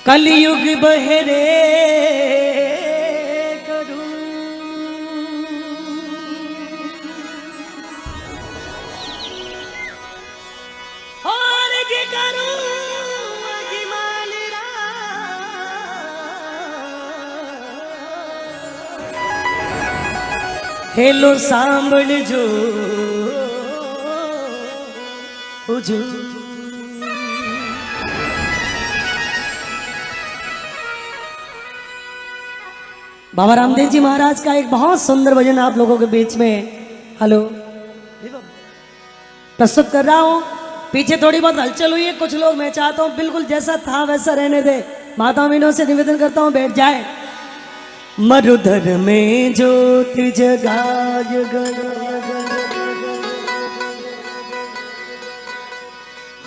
कलयुग बहरे करूं और जे करूं अजमाल हेलो सांभल जो हुजूर बाबा रामदेव जी महाराज का एक बहुत सुंदर भजन आप लोगों के बीच में हेलो प्रस्तुत कर रहा हूँ। पीछे थोड़ी बहुत हलचल हुई है, कुछ लोग मैं चाहता हूँ बिल्कुल जैसा था वैसा रहने दे। माता मीनों से निवेदन करता हूँ बैठ जाए। मरुधर में ज्योत जगाय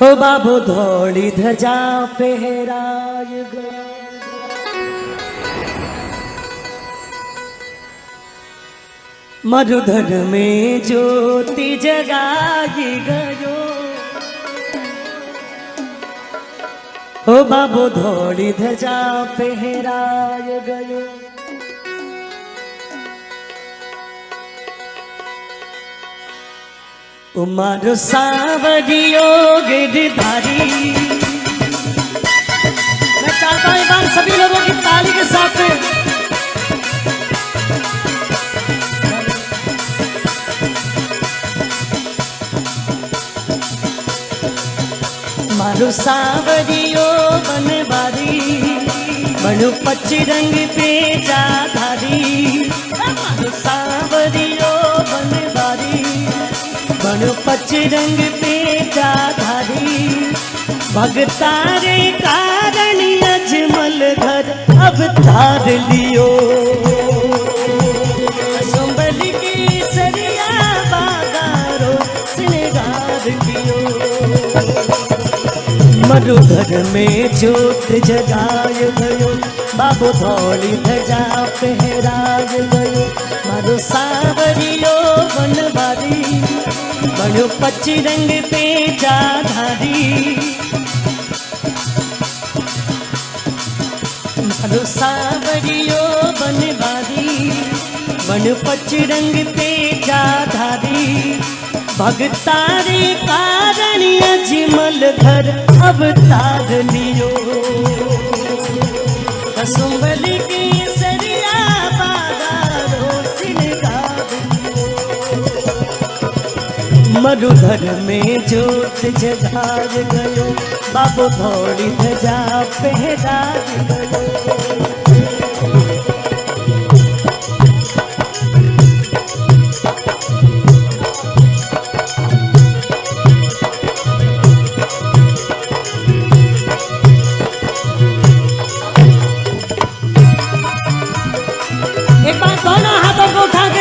हो बाबू धौड़ी ध्वजा फहराय गया मरुधर में ज्योति जगाई गयो हो बाबू धौड़ी ध्वजा फहराय गयो उमर सावरियो गिरधारी। मैं चाहता हूं एक बार सभी लोगों की ताली के साथ में मारो सावरियो बनवारी मनु पचरंग पे जाधारी मारो सावरियो बनवारी मनु पचरंग पे जाधारी भगतारे कारण अजमल घर अवतार लियो सुंबल की सरिया बागारो सिंगार कियो मरुधर में ज्योत जगाय गयो बाबू धौड़ी ध्वजा फहराय गयो मारो सावरियो बनवारी बड़ो पचरंग पे जाधारी मारो सावरियो बनवारी बड़ो पचरंग पे जाधारी भगतारे कारण अजमल घर अवतार लियो सुंबल की सरिया बागारो सिंगार मरुधर में ज्योत जगाय गयो बाबू धौड़ी ध्वजा फहराय गयो।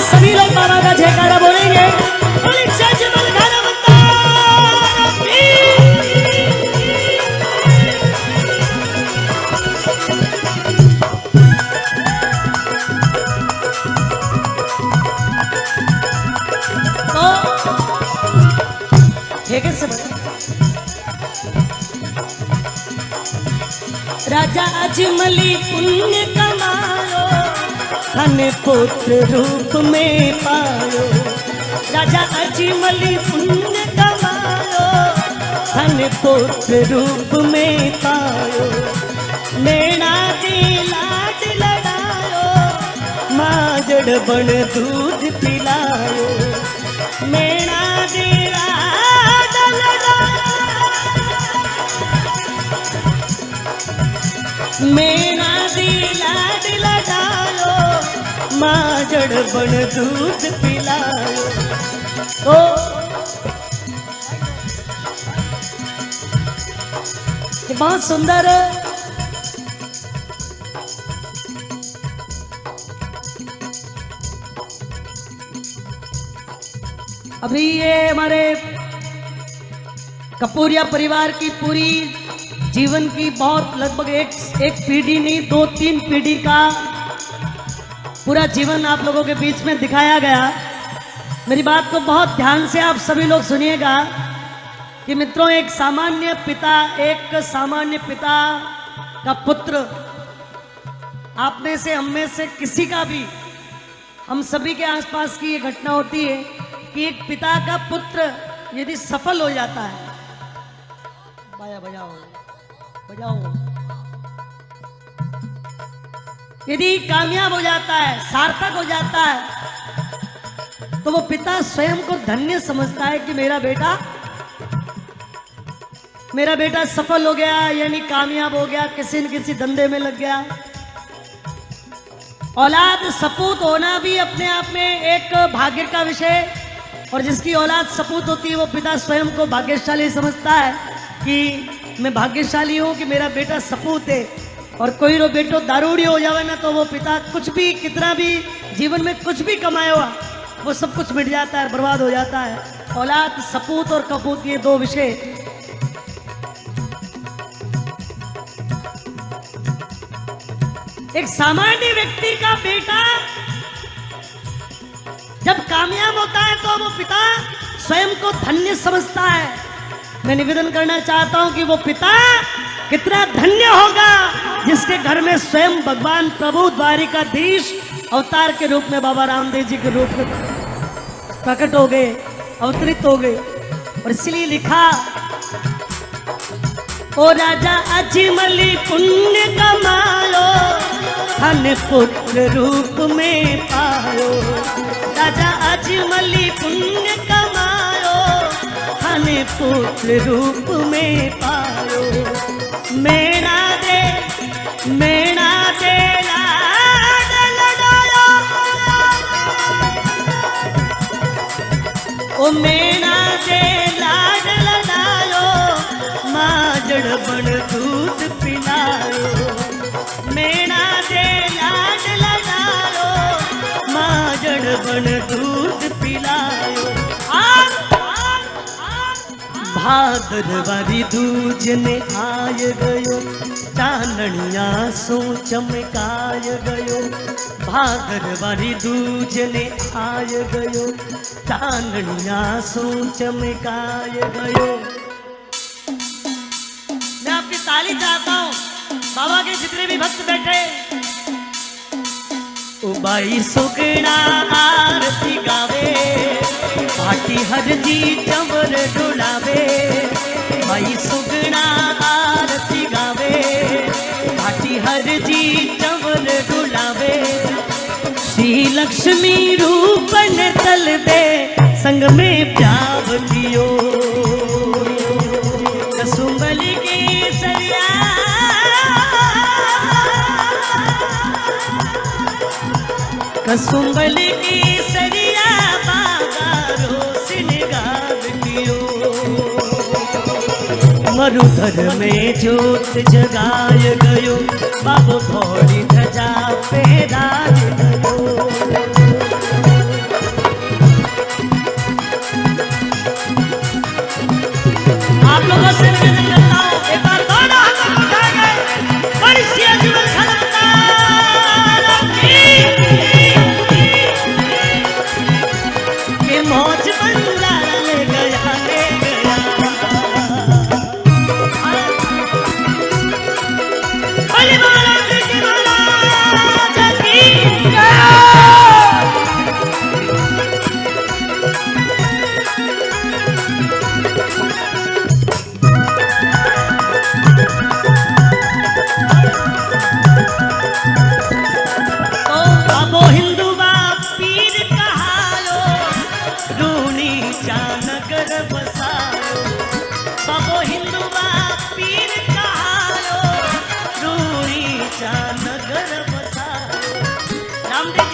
सभी लोग बाबा का जयकारा बोलेंगे। ठीक है सब राजा अजमली पुण्य कमायो धन पुत्र रूप में पायो राजा अजमली पुण्य कमायो धन पुत्र रूप में पायो नैना दे लाड लड़ायो माजड़ बन दूध पिलायो नैना दे लाड लड़ायो मेरा दे लाड लड़ायो माजड़ बन दूध पिलायो ओ बहुत सुंदर अभी ये हमारे कपूरिया परिवार की पूरी जीवन की बहुत लगभग एक पीढ़ी नहीं 2-3 पीढ़ी का पूरा जीवन आप लोगों के बीच में दिखाया गया। मेरी बात को बहुत ध्यान से आप सभी लोग सुनिएगा कि मित्रों, एक सामान्य पिता का पुत्र, आप में से, हम में से किसी का भी, हम सभी के आसपास की ये घटना होती है कि एक पिता का पुत्र यदि सफल हो जाता है, बजाओ, यदि कामयाब हो जाता है, सार्थक हो जाता है, तो वो पिता स्वयं को धन्य समझता है कि मेरा बेटा सफल हो गया, यानी कामयाब हो गया, किसी न किसी धंधे में लग गया। औलाद सपूत होना भी अपने आप में एक भाग्य का विषय, और जिसकी औलाद सपूत होती है वो पिता स्वयं को भाग्यशाली समझता है कि मैं भाग्यशाली हूं कि मेरा बेटा सपूत है। और कोई रो बेटो दारूड़ी हो जावे ना, तो वो पिता कुछ भी, कितना भी जीवन में कुछ भी कमाया हुआ, वो सब कुछ मिट जाता है, बर्बाद हो जाता है। औलाद सपूत और कपूत, ये दो विषय। एक सामान्य व्यक्ति का बेटा जब कामयाब होता है तो वो पिता स्वयं को धन्य समझता है। मैं निवेदन करना चाहता हूं कि वो पिता कितना धन्य होगा जिसके घर में स्वयं भगवान प्रभु द्वारिकाधीश अवतार के रूप में बाबा रामदेव जी के रूप में प्रकट हो गए, अवतरित हो गए। और इसलिए लिखा, ओ राजा अजमली पुण्य कमायो, धन पुत्र रूप में पायो। राजा अजमली पुण्य कमायो, धन पुत्र रूप में पायो। मेरा दे लाड लड़ायो, ओ मेरा दे लाड लड़ायो, माजड़ बन दूध पिलायो। मेरा दे लाड लड़ायो, माजड़ बन दूध पिलायो। भादरवारी दूज ने आय गयो, चांदनिया सो चमकाय गयो। भादरवारी दूज ने आय गयो, चांदनिया सो चमकाय गयो। मैं आपकी ताली चाहता हूँ, बाबा के जितने भी भक्त बैठे, उबाई सुगड़ा आरती गावे, पाटी हर जी चंवर डुलावे। भाई सुगड़ा आरती गावे, पाटी हर जी चंवर डुलावे। श्री लक्ष्मी रूपन तल दे, संग में प्याव दियो। कसुंबल की सरिया, कसुंबल की सरिया, बागारो सिनगार कियो। मरुधर में ज्योत जगाय गयो, बाबू थोड़ी ध्वजा फहराय गयो। आप लोगों से निवेदन करता हूँ, एक बार दोनों हाथों को उठा के बड़ी सी अजमल खलबता के मौज बंदा ले गया, ले गया। बड़ी महाराज की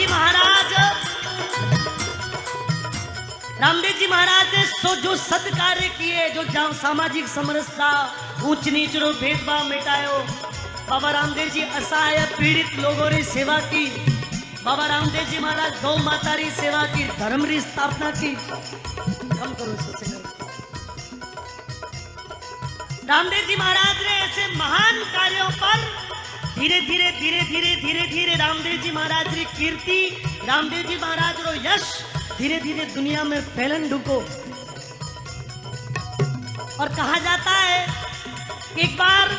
महाराज की रामदेव जी महाराज ने जो सद कार्य किए, जो सामाजिक समरसता, ऊंच नीच रो भेदभाव मिटायो। बाबा रामदेव जी असहाय पीड़ित लोगों की सेवा की। बाबा रामदेव जी महाराज गौ माता की सेवा की, धर्म की स्थापना की। कम करो इससे करो। रामदेव जी महाराज ने ऐसे महान कार्यों पर धीरे धीरे धीरे धीरे धीरे धीरे रामदेव जी महाराज की कीर्ति, रामदेव जी महाराज रो यश धीरे धीरे दुनिया में फैलन ढुको। और कहा जाता है एक बार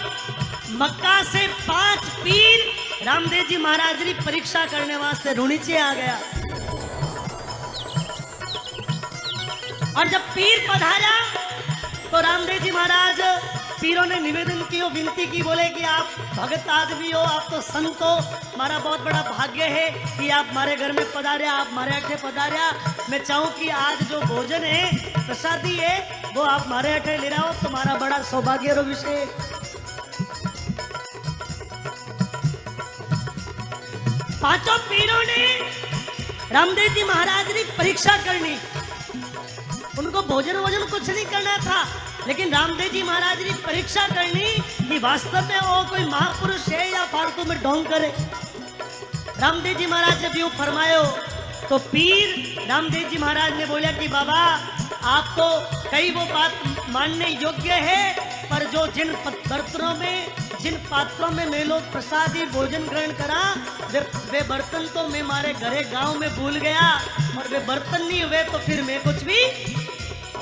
मक्का से 5 पीर रामदेव जी महाराज की परीक्षा करने वास्ते रुणीचे आ गया। और जब पीर पधारा तो रामदेव जी महाराज पीरों ने निवेदन की, विनती की, बोले कि आप भगत आदमी हो, आप तो संत हो, हमारा बहुत बड़ा भाग्य है कि आप हमारे घर में पधारे, आप हमारे अठे पधारा। मैं चाहूँ कि आज जो भोजन है, प्रसादी है, वो आप हमारे अठे ले रहे हो, तुम्हारा बड़ा सौभाग्य रो विषय। पांचों पीरों ने रामदेव जी महाराज की परीक्षा करनी। उनको भोजन वोजन कुछ नहीं करना था, लेकिन रामदेव जी महाराज की परीक्षा करनी कि वास्तव में वो कोई महापुरुष है या फालतू में ढोंग करे। रामदेव जी महाराज जब यूं फरमायो तो पीर रामदेव जी महाराज ने बोला कि बाबा आप तो कई वो बात मानने योग्य है, पर जो जिन बर्तनों में, जिन पात्रों में मैं लोग प्रसादी भोजन ग्रहण करा, वे बर्तन तो मैं हमारे घरे गांव में भूल गया, और वे बर्तन नहीं हुए तो फिर मैं कुछ भी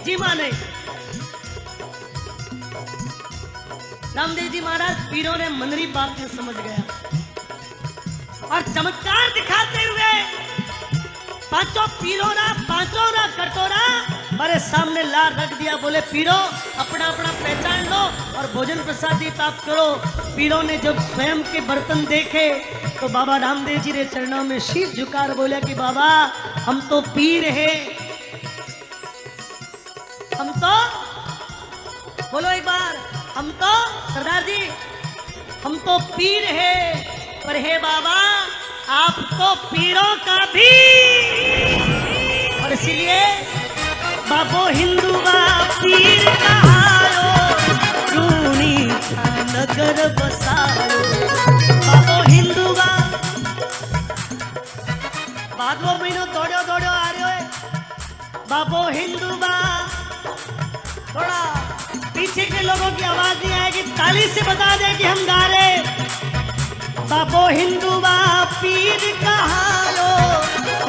जीवा नहीं। रामदेव जी महाराज पीरों ने मनरी बात में समझ गया और चमत्कार दिखाते हुए पांचों पीरों ना कटोरा हमारे सामने ला रख दिया। बोले पीरों अपना अपना पहचान लो और भोजन प्रसादी प्राप्त करो। पीरों ने जब स्वयं के बर्तन देखे तो बाबा रामदेव जी ने चरणों में शीश झुकार बोला कि बाबा हम तो पीर हैं, हम तो, बोलो एक बार, हम तो सरदार जी, हम तो पीर है, पर हे बाबा आप तो पीरों का भी। और इसीलिए बाबो हिंदू बा पीर कहायो, रूणी नगर बसायो। बाबो हिंदू बा भादवो महीनो दौड़ो दौड़ो आ रहे हो। बाबो हिंदू बा, थोड़ा पीछे के लोगों की आवाज नहीं आएगी, ताली से बता दे कि हम गा रहे। बाबो हिंदू बा पीर कहायो,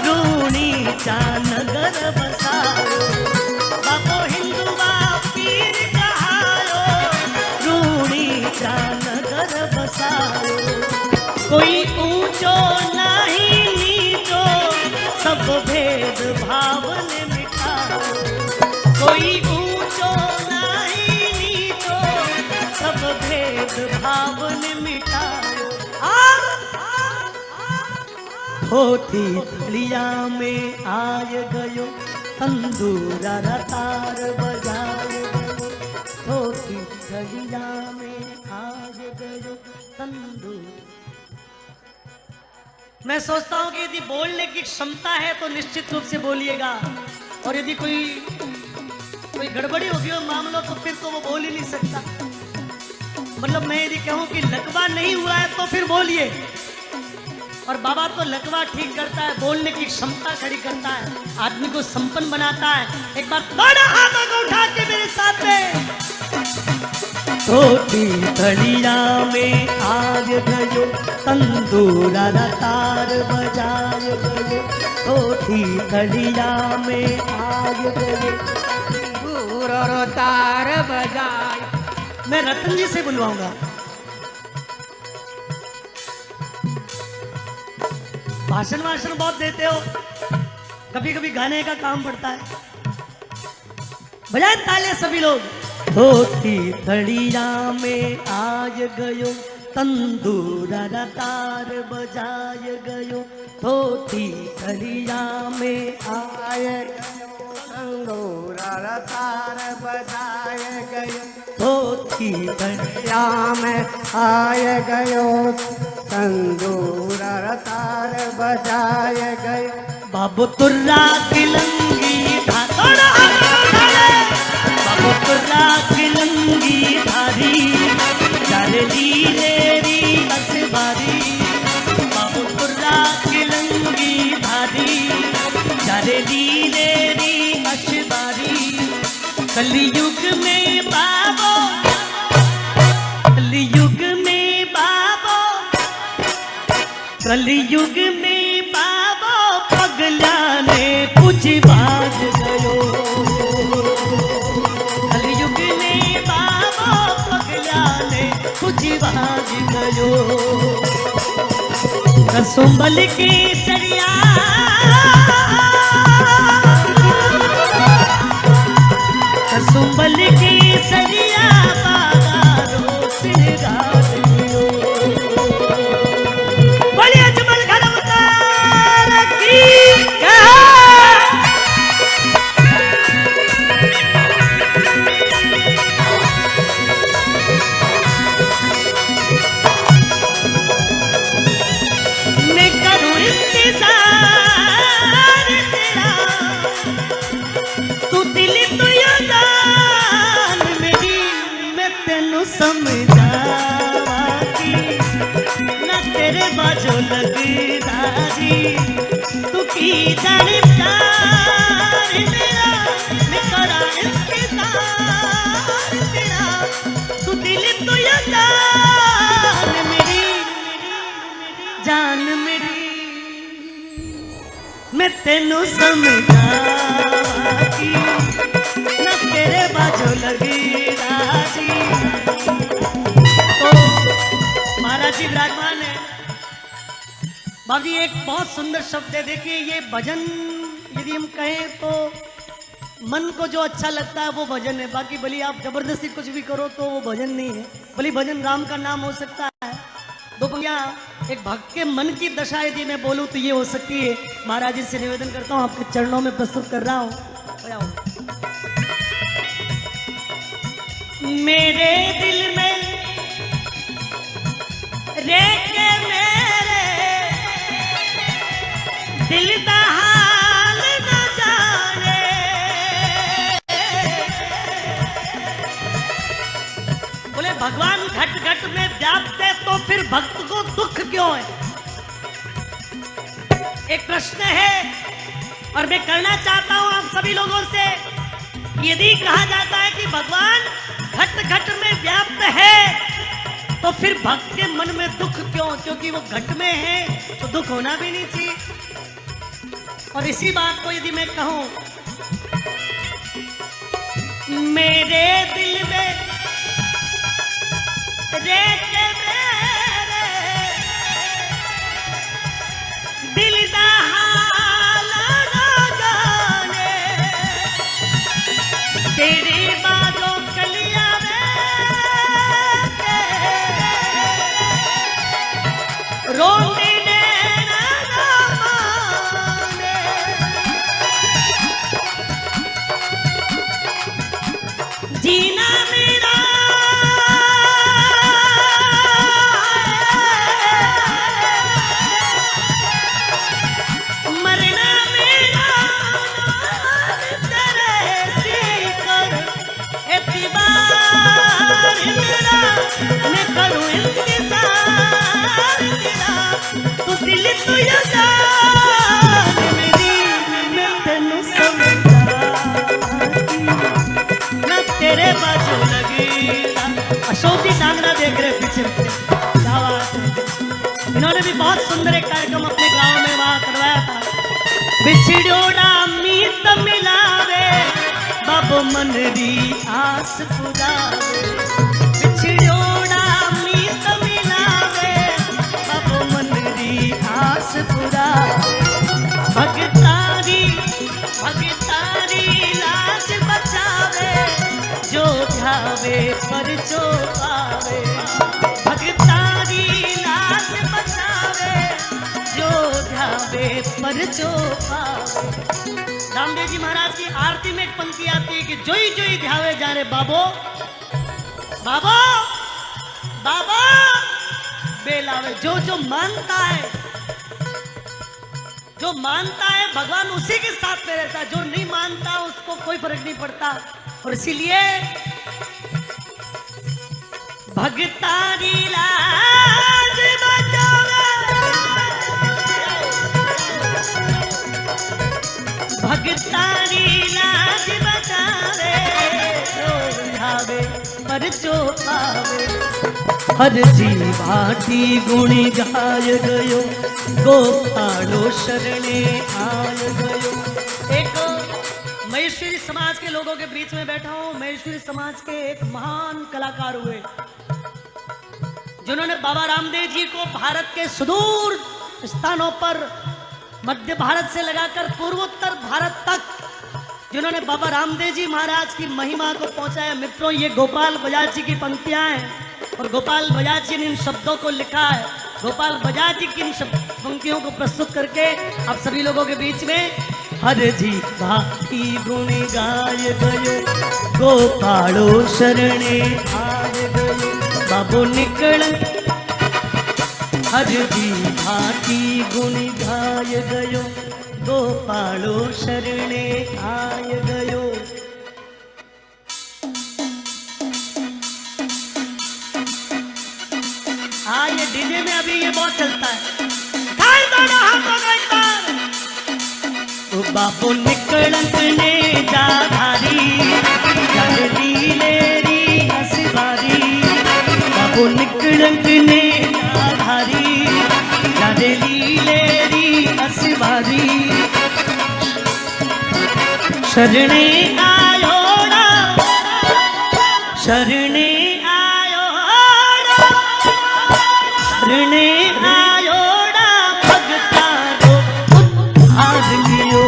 रूणी चा नगर बसायो। बाबो हिंदू बा पीर कहायो, रूणी चा नगर बसायो। कोई ऊंचो नहीं नीचो, सब भेद भाव ने मिटाओ। कोई ऊंचो नहीं नीचो, सब भेद भाव ने मिटाओ। होती थलिया में आय गयो, तंदूरा तार बजाय गयो। होती थलिया में आय गयो, तंदूर। मैं सोचता हूँ कि यदि बोलने की क्षमता है तो निश्चित रूप से बोलिएगा, और यदि कोई गड़बड़ी होगी हो मामलों तो फिर तो वो बोल ही नहीं सकता। मतलब मैं यदि कहूँ कि लकवा नहीं हुआ है तो फिर बोलिए, और बाबा तो लकवा ठीक करता है, बोलने की क्षमता खड़ी करता है, आदमी को संपन्न बनाता है। एक बार बड़ा हाथों को उठा के मेरे साथ में। छोटी थलिया में आग गयो, तंदूरा तार बजाय गयो। छोटी थलिया में आग गयो, तंदूरा तार बजाय। मैं रतन जी से बुलवाऊंगा। भाषण बहुत देते हो, कभी कभी गाने का काम पड़ता है। बजाए ताले सभी लोग। धोती थड़िया में आज गयो, तंदूरा तार बजाय गयो। धोती थड़िया में आय गयो, तंदूरा तार बजाय गयो। धोती थड़िया में आय गयो, तंदूरा तार बजाय गए। बाबू तुर्रा की लंगी धारा, बाबू तुर्रा की लंगी धारी, चरली लेरी असबारी। बाबू तुर्रा की लंगी धारी, चरली लेरी असबारी। कलयुग में बाबो, कलयुग में बाबो, कलयुग में बाबा पगला ने कुछ बाज गयो, कलयुग में बाबा पगला ने कुछ बाज गयो। कसुंबल की सरिया कसुंबल की सरिया बागारो सिरगार लियो। बोलिए अजमल घर अवतार की जय। मैं करूं इंतजार तेरा, तू दिल तो यादान मेरी, मैं तेनू समझावा की ना तेरे बाजो लगदा जी। तू की जाने प्यार मेरा, मैं करा इंतजार तेरा, तू दिल तो यादान मेरी, जान मेरी, मैं तेनू समझावा की ना तेरे बाजो लगी राजी। तो महाराज जी विराजमान है। बाबू जी एक बहुत सुंदर शब्द है, देखिए ये भजन यदि हम कहें तो मन को जो अच्छा लगता है वो भजन है। बाकी भली आप जबरदस्ती कुछ भी करो तो वो भजन नहीं है। भली भजन राम का नाम हो सकता है। दो पंक्तियां एक भक्त के मन की दशा यदि मैं बोलूं तो ये हो सकती है। महाराज जी से निवेदन करता हूं, आपके चरणों में प्रस्तुत कर रहा हूं। मेरे दिल में रह के मेरे दिल दा हाल न जाने, बोले भगवान घट घट में व्याप्त है तो फिर भक्त को दुख क्यों है? एक प्रश्न है और मैं करना चाहता हूं आप सभी लोगों से। यदि कहा जाता है कि भगवान घट घट में व्याप्त है तो फिर भक्त के मन में दुख क्यों? क्योंकि वो घट में है तो दुख होना भी नहीं चाहिए। और इसी बात को यदि मैं कहूं, मेरे दिल में रह के मेरे दिल दा हाल न जाने, तेरी बातों कलियां में रोने ने ना माने, जीना मेरा मरना मेरा तेरे सीकर एतबार मेरा, मैं करूं इंतजार तेरा, तू दिल तो यादान मेरी, मैं तेनू समझाती ना तेरे बाजू लगी। अशोक जी डांगरा देख रहे पीछे, क्या बात है। इन्होंने भी बहुत सुंदर एक कार्यक्रम अपने गांव में वहां करवाया था। बिछड़ोड़ा मीत मिलावे बाबो मनरी आस पुरावे, बिछड़ोड़ा मीत मिलावे बाबो मनरी आस पुरावे, भगतारी लाज बचावे जो ध्यावे पर जो पावे, भगतारी लाज बचावे जो ध्यावे पर जो पावे। रामदेव जी महाराज की आरती में एक पंक्ति आती है कि जोई जोई ध्यावे जा रे बाबो बाबो बाबो बेलावे। जो जो मानता है भगवान उसी के साथ में रहता है, जो नहीं मानता उसको कोई फर्क नहीं पड़ता। और इसीलिए भगतारी लाज बचावे, भगतारी लाज बचावे जो ध्यावे पर जो पावे, हर जी भाटी गुणी गाय गयो, गोपालो शरणे आय गयो। एक महेश्वरी समाज के लोगों के बीच में बैठा हूं। महेश्वरी समाज के एक महान कलाकार हुए जिन्होंने बाबा रामदेव जी को भारत के सुदूर स्थानों पर मध्य भारत से लगाकर पूर्वोत्तर भारत तक जिन्होंने बाबा रामदेव जी महाराज की महिमा को पहुंचाया। मित्रों, ये गोपाल बजाज जी की पंक्तियां हैं और गोपाल बजाज जी ने इन शब्दों को लिखा है। गोपाल बजाज जी की इन पंक्तियों को प्रस्तुत करके आप सभी लोगों के बीच में हर जी भाटी गुण गाय गयो, गोपालो शरणे आय गयो। बाबू निकल हर जी भाटी गुण गाय गयो, गोपालो शरणे आय गयो। हाँ, ये डीजे में अभी ये बहुत चलता है। तो बाबू निकलत ने जा धारी, जल लीलेरी असवारी। बाबू निकलत ने जा धारी, जल लीलेरी असवारी। शरणे आयोड़ा, शरणे आयोड़ा, शरणे आयोड़ा, भगतारो उद्धार लियो।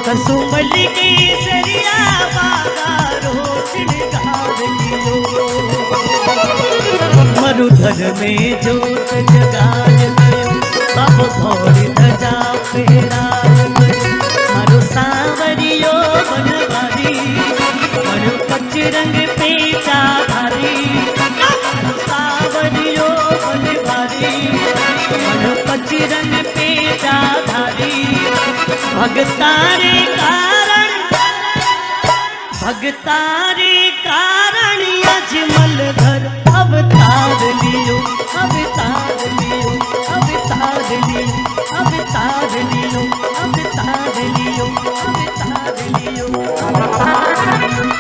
कसुमल की सरिया बागारो श्रृंगार लियो। मरुधर में जोत जगाय गयो, बाबू थोड़ी ध्वजा फहराय गयो। मारो सांवरियो बनवारी, मारो कच रंग पे चाधारी। मारो सांवरियो बनवारी, मारो कच रंग पे चाधारी। भगतारे कारण, भगतारे कारण अजमल धर अवतार लियो, अवतार लियो, अवतार लियो, अवतार लियो, अवतार लियो, अवतार लियो, अवतार लियो, अवतार लियो।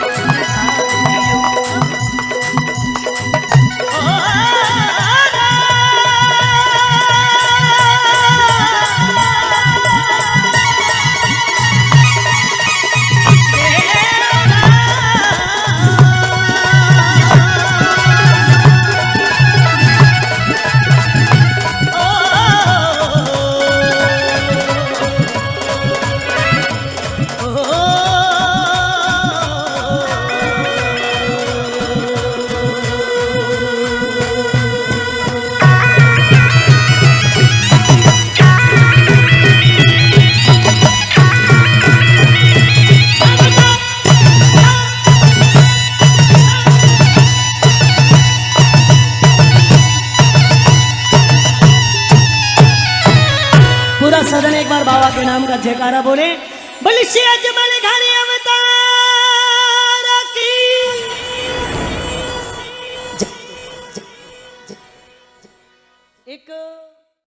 पूरा सदन एक बार बाबा के नाम का जयकारा बोले। बलिष्य अजमल घरे